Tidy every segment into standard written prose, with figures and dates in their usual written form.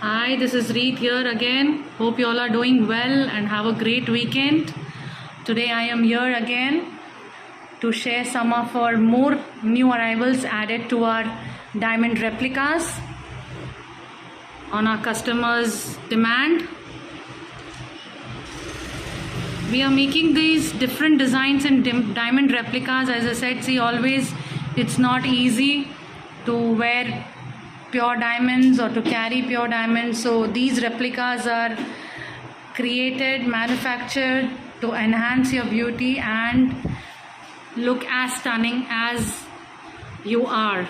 Hi, this is Reet here again. Hope you all are doing well and have a great weekend. Today I am here again to share some of our more new arrivals added to our diamond replicas on our customers' demand. We are making these different designs in diamond replicas. As I said, see, always it's not easy to wear pure diamonds or to carry pure diamonds, so these replicas are created, manufactured to enhance your beauty and look as stunning as you are.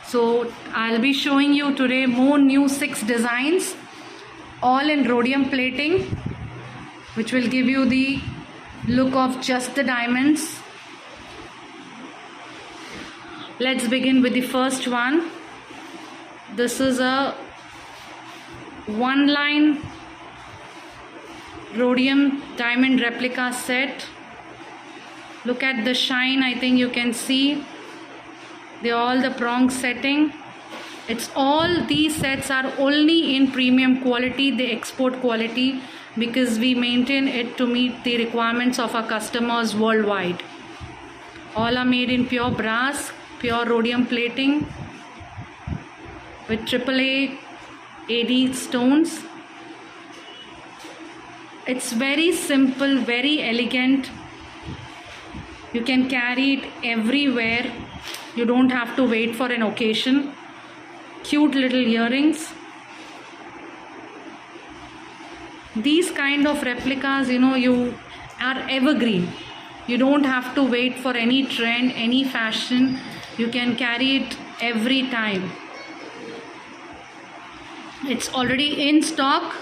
So I'll be showing you today more new 6 designs, all in rhodium plating, which will give you the look of just the diamonds. Let's begin with the first one. This is a one-line rhodium diamond replica set. Look at the shine. I think you can see all the prong setting. It's all these sets are only in premium quality, the export quality, because we maintain it to meet the requirements of our customers worldwide. All are made in pure brass, pure rhodium plating with AAA AD stones. It's very simple, very elegant. You can carry it everywhere. You don't have to wait for an occasion. Cute little earrings. These kind of replicas, you are evergreen. You don't have to wait for any trend, any fashion. You can carry it every time. It's already in stock.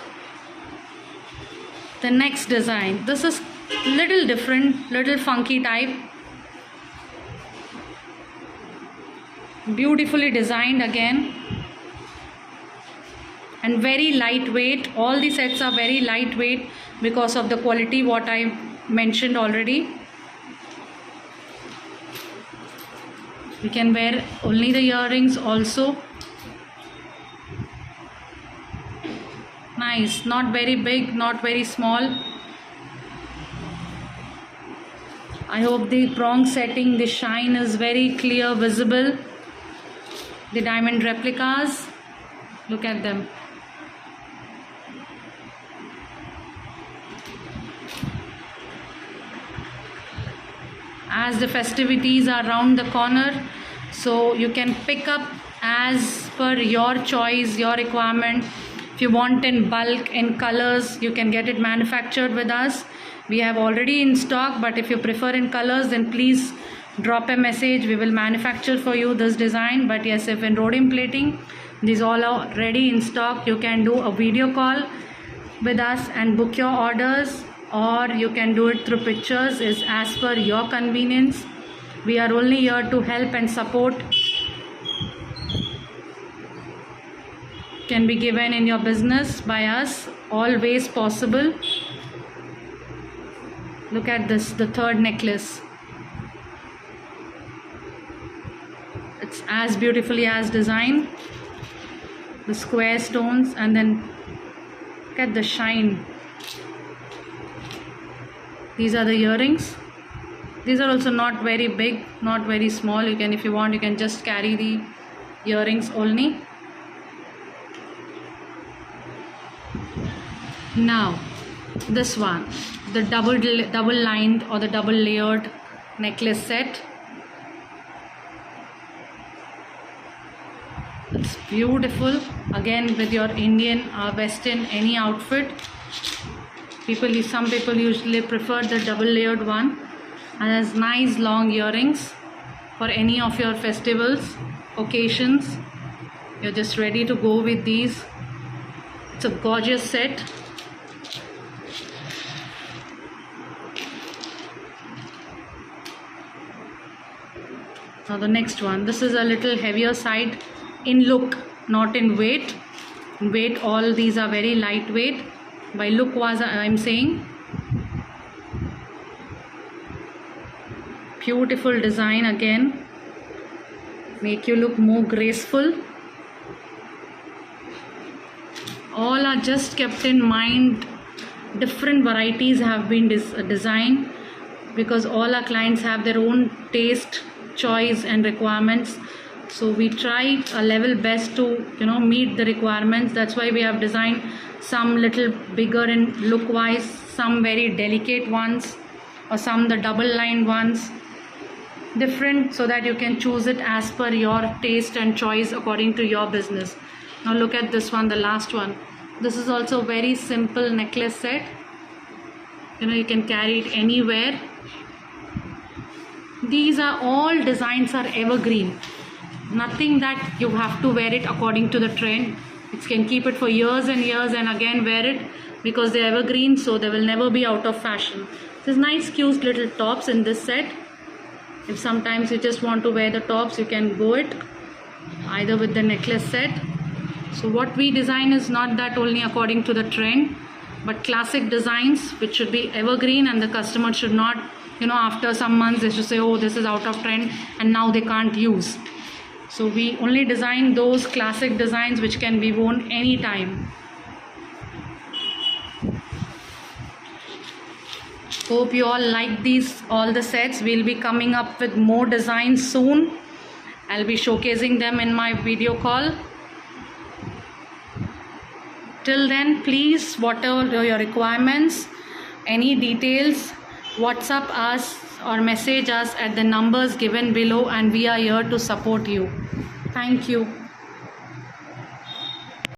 The next design, this is little different, little funky type. Beautifully designed again and very lightweight. All the sets are very lightweight because of the quality what I mentioned already. We can wear only the earrings also. Nice, not very big, not very small. I hope the prong setting, the shine is very clear, visible. The diamond replicas, look at them. As the festivities are around the corner, so you can pick up as per your choice, your requirement. If you want in bulk, in colors, you can get it manufactured with us. We have already in stock, but if you prefer in colors, then please drop a message. We will manufacture for you this design. But yes, if in rhodium plating, these all are ready in stock. You can do a video call with us and book your orders, or you can do it through pictures. Is as per your convenience. We are only here to help and support. Can be given in your business by us, always possible. Look at this, the third necklace. It's as beautifully as designed. The square stones, and then look at the shine. These are the earrings. These are also not very big, not very small. You can, if you want, you can just carry the earrings only. Now this one, the double lined or the double layered necklace set. It's beautiful, again with your Indian or Western any outfit. Some people usually prefer the double layered one, and has nice long earrings for any of your festivals, occasions. You're just ready to go with these. It's a gorgeous set. Now the next one, this is a little heavier side in look, not in weight. In weight, all these are very lightweight. By look was I'm saying. Beautiful design again. Make you look more graceful. all are just kept in mind. Different varieties have been designed because all our clients have their own taste, choice and requirements. So we try a level best to meet the requirements. That's why we have designed some little bigger in look wise, some very delicate ones, or some the double line ones, different, so that you can choose it as per your taste and choice according to your business. Now look at this one, the last one. This is also very simple necklace set. You can carry it anywhere. These are all designs are evergreen. Nothing that you have to wear it according to the trend. It can keep it for years and years and again wear it, because they're evergreen, so they will never be out of fashion. There's nice cute little tops in this set. If sometimes you just want to wear the tops, you can go it either with the necklace set. So what we design is not that only according to the trend, but classic designs which should be evergreen, and the customer should not, after some months they should say, oh, this is out of trend and now they can't use. So we only design those classic designs which can be worn anytime. Hope you all like all the sets. We'll be coming up with more designs soon. I'll be showcasing them in my video call. Till then, please, whatever your requirements, any details, WhatsApp us or message us at the numbers given below, and we are here to support you. Thank you.